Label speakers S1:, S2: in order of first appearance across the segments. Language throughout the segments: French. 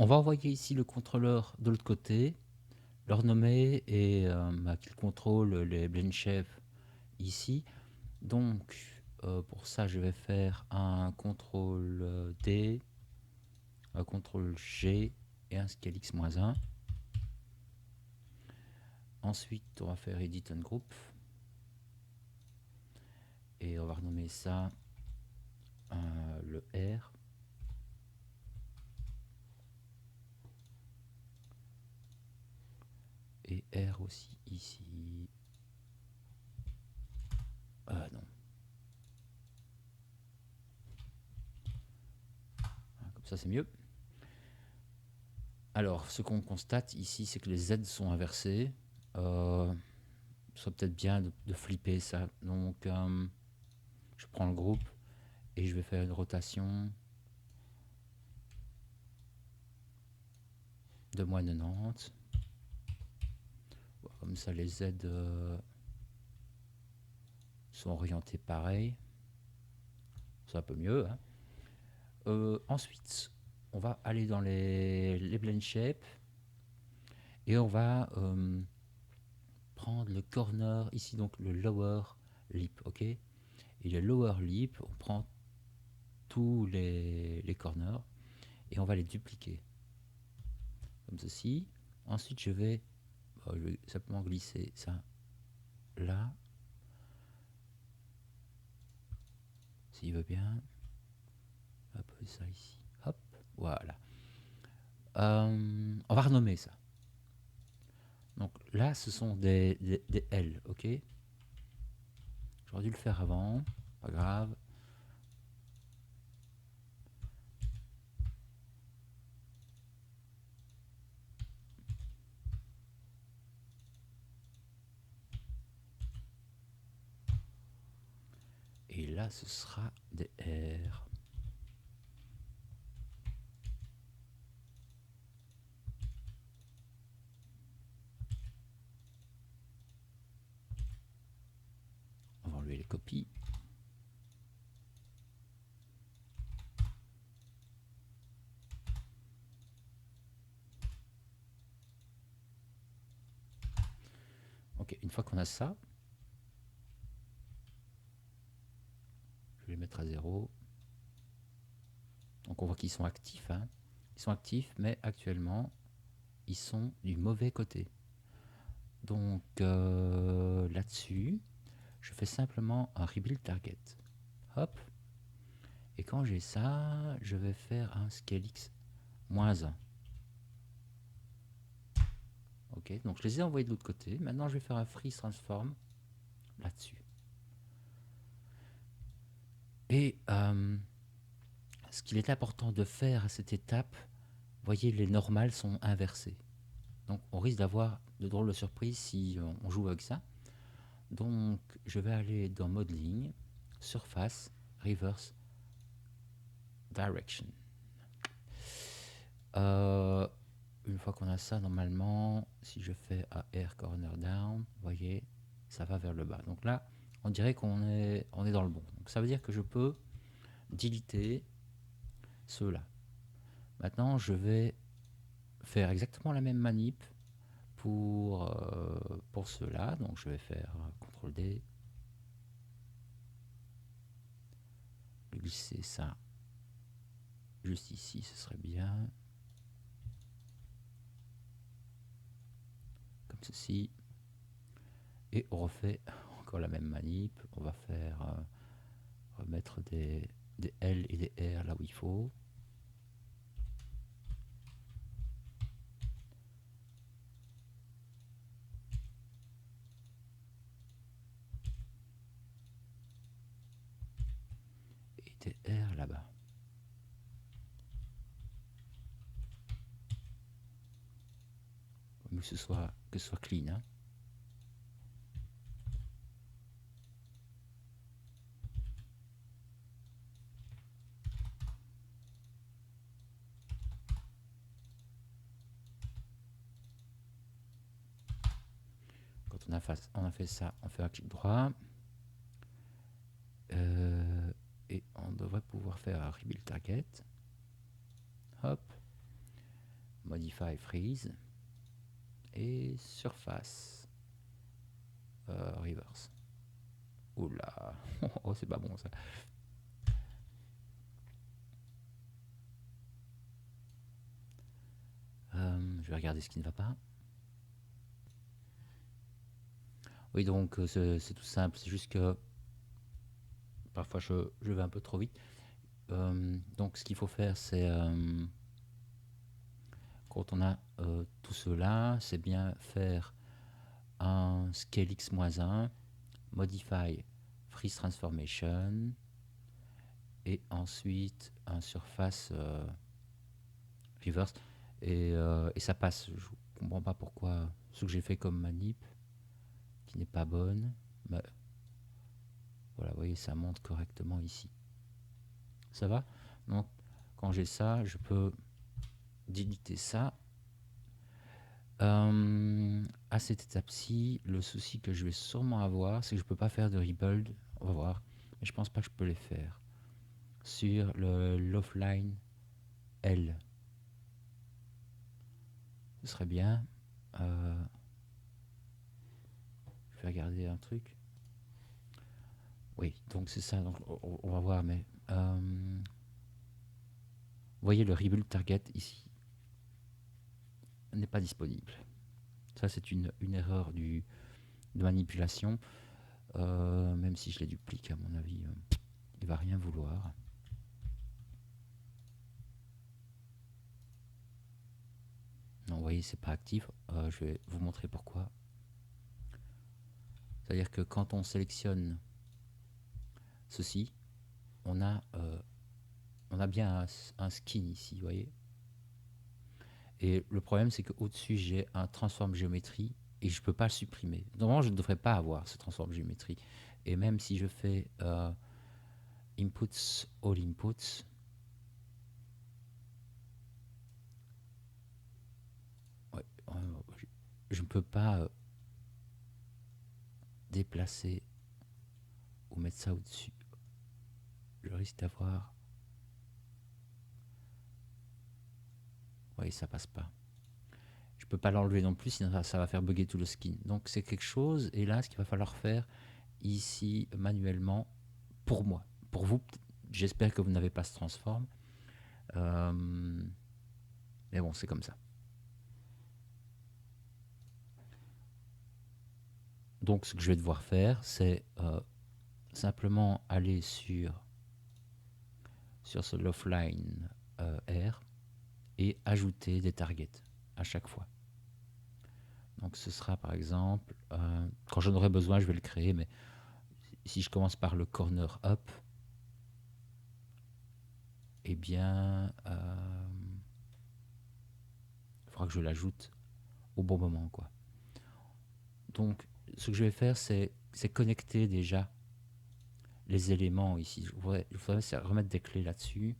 S1: On va envoyer ici le contrôleur de l'autre côté, le renommer et qu'il contrôle les blend chefs ici. Donc pour ça, je vais faire un CTRL D, un CTRL G et un scale x-1. Ensuite, on va faire Edit and Group. Et on va renommer ça le R. Et R aussi ici. Non. Comme ça, c'est mieux. Alors, ce qu'on constate ici, c'est que les Z sont inversés. Ce serait peut-être bien de flipper ça. Donc, je prends le groupe et je vais faire une rotation de moins 90. Comme ça, les Z sont orientés pareil. C'est un peu mieux. Hein. Ensuite, on va aller dans les blend shapes et on va prendre le corner ici, donc le lower lip, ok. Et le lower lip, on prend tous les corners et on va les dupliquer comme ceci. Ensuite, je vais simplement glisser ça là, s'il veut bien. Hop, ça ici. Hop, voilà. On va renommer ça. Donc là, ce sont des L, ok. J'aurais dû le faire avant, pas grave. Et là, ce sera des R. On va enlever les copies. Ok, une fois qu'on a ça, je vais les mettre à 0. Donc on voit qu'ils sont actifs. Hein. Ils sont actifs, mais actuellement, ils sont du mauvais côté. Donc là-dessus, je fais simplement un rebuild target. Hop. Et quand j'ai ça, je vais faire un scale x moins 1. Ok, donc je les ai envoyés de l'autre côté. Maintenant, je vais faire un freeze transform là-dessus. Et ce qu'il est important de faire à cette étape, vous voyez, les normales sont inversées. Donc on risque d'avoir de drôles de surprises si on joue avec ça. Donc je vais aller dans Modeling, Surface, Reverse, Direction. Une fois qu'on a ça, normalement, si je fais AR Corner Down, vous voyez, ça va vers le bas. Donc là, on dirait qu'on est dans le bon. Donc ça veut dire que je peux déliter ceux-là. Maintenant, je vais faire exactement la même manip pour ceux-là. Donc je vais faire CTRL D, glisser ça juste ici, ce serait bien. Comme ceci. Et on refait encore la même manip. On va faire remettre des L et des R là où il faut. Et des R là-bas. Que ce soit clean. Hein. Quand on a fait ça, on fait un clic droit. Et on devrait pouvoir faire un rebuild target. Hop. modify freeze et surface reverse. Oula, oh c'est pas bon ça. Je vais regarder ce qui ne va pas. Oui, donc c'est tout simple, c'est juste que parfois je vais un peu trop vite. Donc ce qu'il faut faire, c'est quand on a tout cela, c'est bien faire un scale x-1, modify freeze transformation, et ensuite un surface reverse, et ça passe. Je ne comprends pas pourquoi ce que j'ai fait comme manip, qui n'est pas bonne, mais voilà, vous voyez, ça monte correctement ici. Ça va? Donc, quand j'ai ça, je peux déliter ça. À cette étape-ci, le souci que je vais sûrement avoir, c'est que je ne peux pas faire de rebuild. On va voir. Mais je pense pas que je peux les faire. Sur l'offline L. Ce serait bien. Je vais regarder un truc. Oui, donc c'est ça. Donc on va voir. Mais vous voyez, le rebuild target ici n'est pas disponible. Ça, c'est une erreur de manipulation. Même si je les duplique, à mon avis, il va rien vouloir. Non, vous voyez, c'est pas actif. Je vais vous montrer pourquoi. C'est-à-dire que quand on sélectionne ceci, on a bien un skin ici, vous voyez. Et le problème, c'est qu'au-dessus, j'ai un transform géométrie et je ne peux pas le supprimer. Normalement, je ne devrais pas avoir ce transform géométrie. Et même si je fais inputs, all inputs, ouais, je ne peux pas déplacer ou mettre ça au-dessus. Je risque d'avoir... Oui, ça passe pas. Je peux pas l'enlever non plus, sinon ça va faire bugger tout le skin. Donc c'est quelque chose, et là, ce qu'il va falloir faire ici manuellement, pour moi. Pour vous, j'espère que vous n'avez pas ce transform. Mais bon, c'est comme ça. Donc ce que je vais devoir faire, c'est simplement aller sur ce offline R et ajouter des targets à chaque fois. Donc ce sera par exemple, quand j'en aurai besoin, je vais le créer, mais si je commence par le corner up, eh bien, il faudra que je l'ajoute au bon moment, quoi. Donc ce que je vais faire, c'est connecter déjà les éléments ici. Il faudrait remettre des clés là-dessus.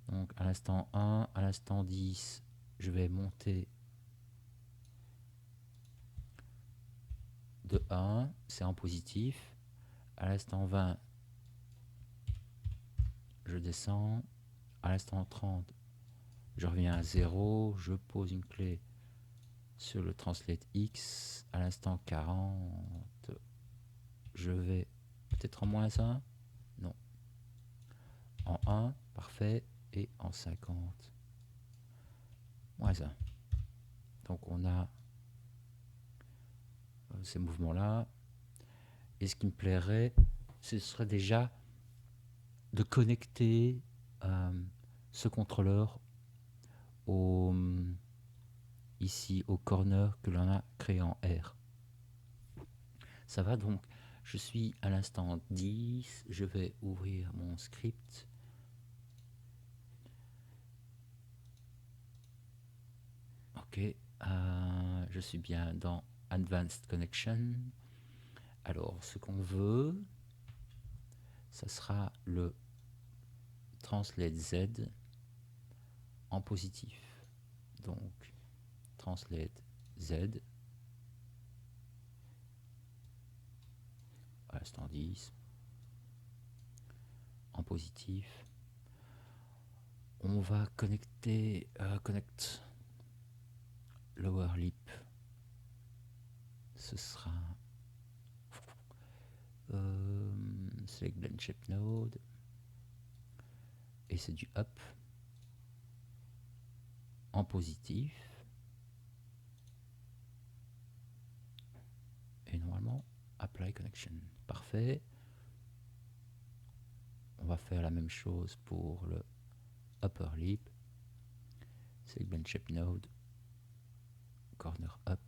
S1: Donc à l'instant 1, à l'instant 10, je vais monter de 1, c'est en positif. À l'instant 20, je descends. À l'instant 30, je reviens à 0. Je pose une clé sur le translate X. À l'instant 40, je vais peut-être en moins 1. Non. En 1, parfait. Et en 50, moins 1. Donc on a ces mouvements-là. Et ce qui me plairait, ce serait déjà de connecter ce contrôleur ici au corner que l'on a créé en R. Ça va donc, je suis à l'instant 10, je vais ouvrir mon script. Ok, je suis bien dans Advanced Connection. Alors, ce qu'on veut, ça sera le translate Z en positif. Donc, translate Z à l'instant 10 en positif. On va connecter connect lower lip, ce sera select blend shape node, et c'est du up en positif, et normalement apply connection, parfait. On va faire la même chose pour le upper lip, select blend shape node, corner up,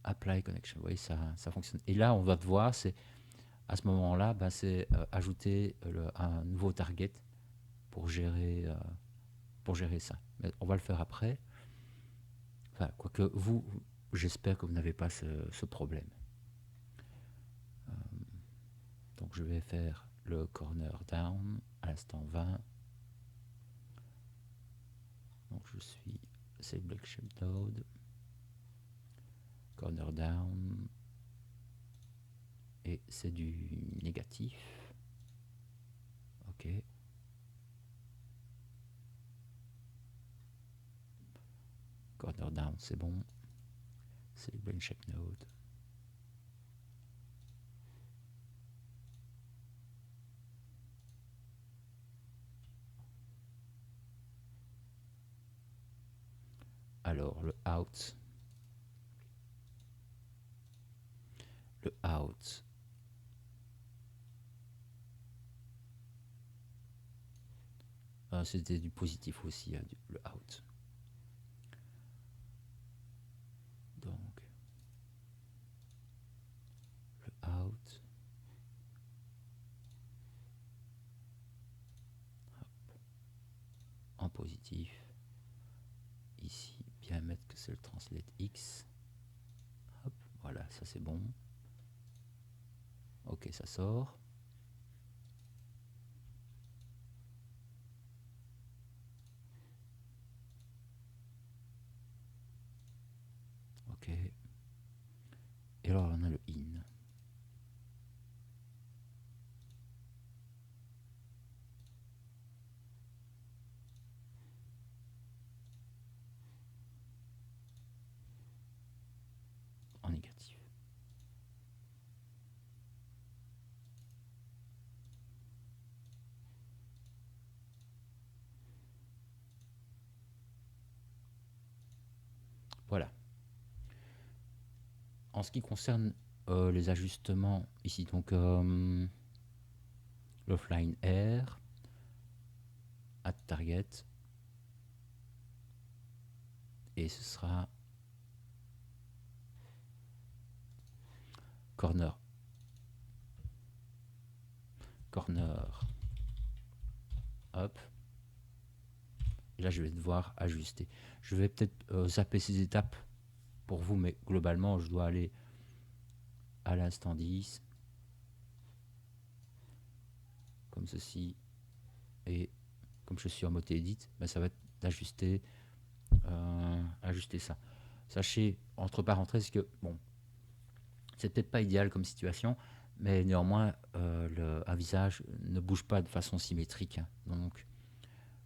S1: apply connection. Vous voyez, ça fonctionne. Et là, on va devoir, c'est à ce moment-là, ben, c'est ajouter un nouveau target pour gérer ça. Mais on va le faire après. Enfin, quoique vous, j'espère que vous n'avez pas ce problème. Donc je vais faire le corner down à l'instant 20. Donc je suis select blend shape node, corner down, et c'est du négatif. Ok. Corner down, c'est bon. Select blend shape node. Alors le out. C'était du positif aussi, hein, le out. Donc le out. Hop. En positif. Ici, bien mettre que c'est le translate X. Hop, voilà, ça c'est bon. Ok, ça sort. Ok. Et alors on a le in. En négatif. Voilà. En ce qui concerne les ajustements ici, donc l'offline air, add target, et ce sera corner up. Et là je vais devoir ajuster. Je vais peut-être zapper ces étapes pour vous, mais globalement je dois aller à l'instant 10 comme ceci, et comme je suis en mode edit, ben ça va être d'ajuster ajuster ça. Sachez entre parenthèses que bon, c'est peut-être pas idéal comme situation, mais néanmoins un visage ne bouge pas de façon symétrique, hein. Donc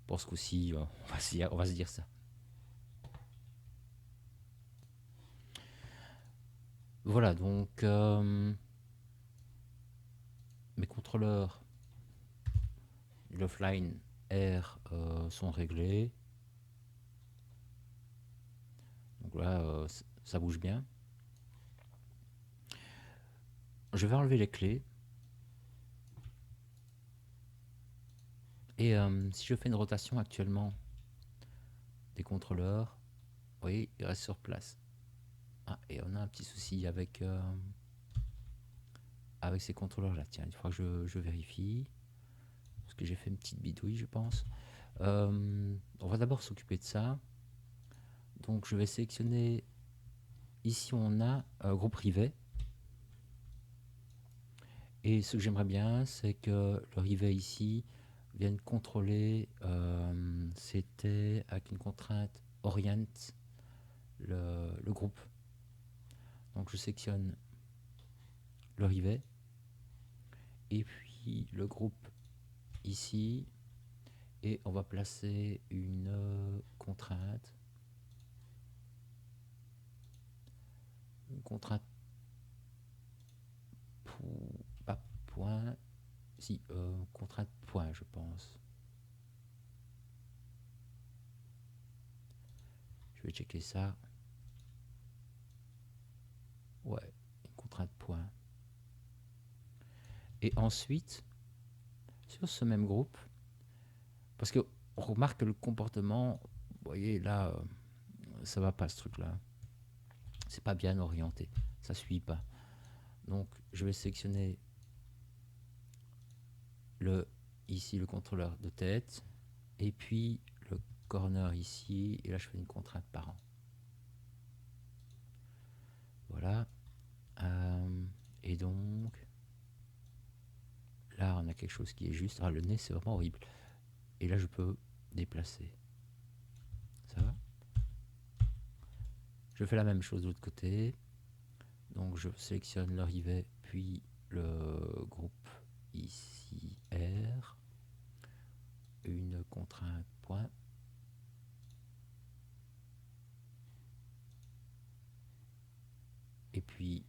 S1: pour ce coup-ci on va se dire ça. Voilà, donc mes contrôleurs l'offline air sont réglés. Donc là ça bouge bien. Je vais enlever les clés. Et si je fais une rotation actuellement des contrôleurs, vous voyez, ils restent sur place. Ah, et on a un petit souci avec ces contrôleurs là. Tiens, il faudra que je vérifie. Parce que j'ai fait une petite bidouille, je pense. On va d'abord s'occuper de ça. Donc je vais sélectionner. Ici on a un groupe rivet. Et ce que j'aimerais bien, c'est que le rivet ici vienne contrôler. C'était avec une contrainte orient le groupe. Donc je sélectionne le rivet. Et puis le groupe ici. Et on va placer une contrainte contrainte pas point, si contrainte point, je pense. Je vais checker ça. Ouais, une contrainte point. Et ensuite, sur ce même groupe, parce que on remarque que le comportement, vous voyez là, ça va pas ce truc-là. C'est pas bien orienté, ça suit pas. Donc je vais sélectionner ici le contrôleur de tête, et puis le corner ici, et là je fais une contrainte parent. Voilà. Et donc, là on a quelque chose qui est juste. Ah, le nez c'est vraiment horrible. Et là je peux déplacer. Ça va? Je fais la même chose de l'autre côté. Donc je sélectionne le rivet, puis le groupe ici R. Une contrainte point. Et puis,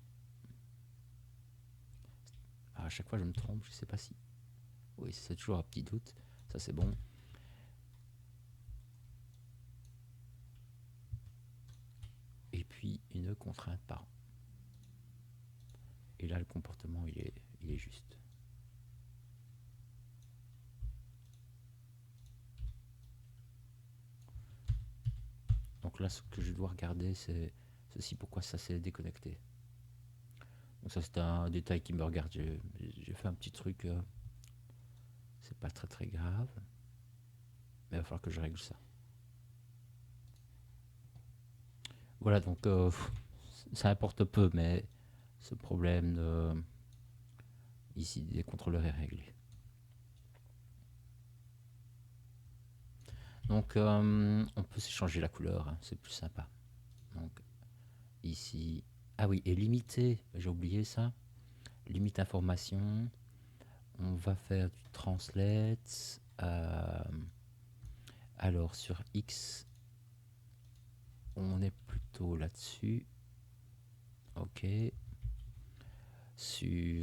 S1: à chaque fois je me trompe, je sais pas si. Oui, c'est toujours un petit doute. Ça c'est bon. Et puis une contrainte par. Et là le comportement il est juste. Donc là ce que je dois regarder c'est ceci, pourquoi ça s'est déconnecté. Donc ça c'est un détail qui me regarde. J'ai fait un petit truc. C'est pas très très grave. Mais il va falloir que je règle ça. Voilà, donc ça importe peu, mais ce problème ici des contrôleurs est réglé. Donc on peut changer la couleur, hein, c'est plus sympa. Donc ici, ah oui, et limiter, j'ai oublié ça. Limite information. On va faire du translate. Alors sur X, on est plutôt là-dessus. Ok.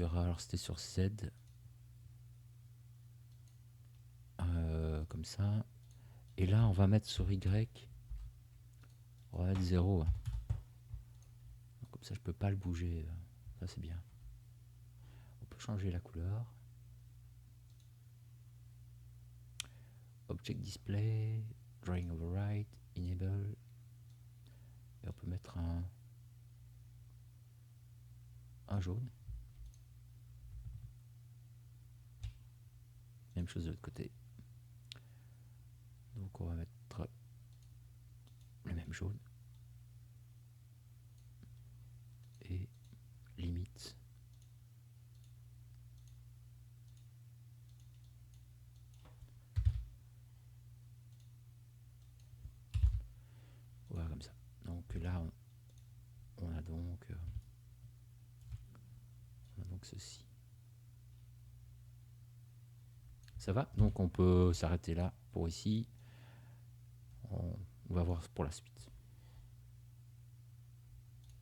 S1: Alors c'était sur Z. Comme ça. Et là, on va mettre sur Y. On va mettre 0. Comme ça, je peux pas le bouger. Ça, c'est bien. On peut changer la couleur. Object Display, Drawing Override, Enable. Et on peut mettre un jaune. Même chose de l'autre côté. Donc on va mettre le même jaune. Et limite. Voilà, comme ça. Donc là, on a donc ceci. Ça va? Donc on peut s'arrêter là pour ici. On va voir pour la suite.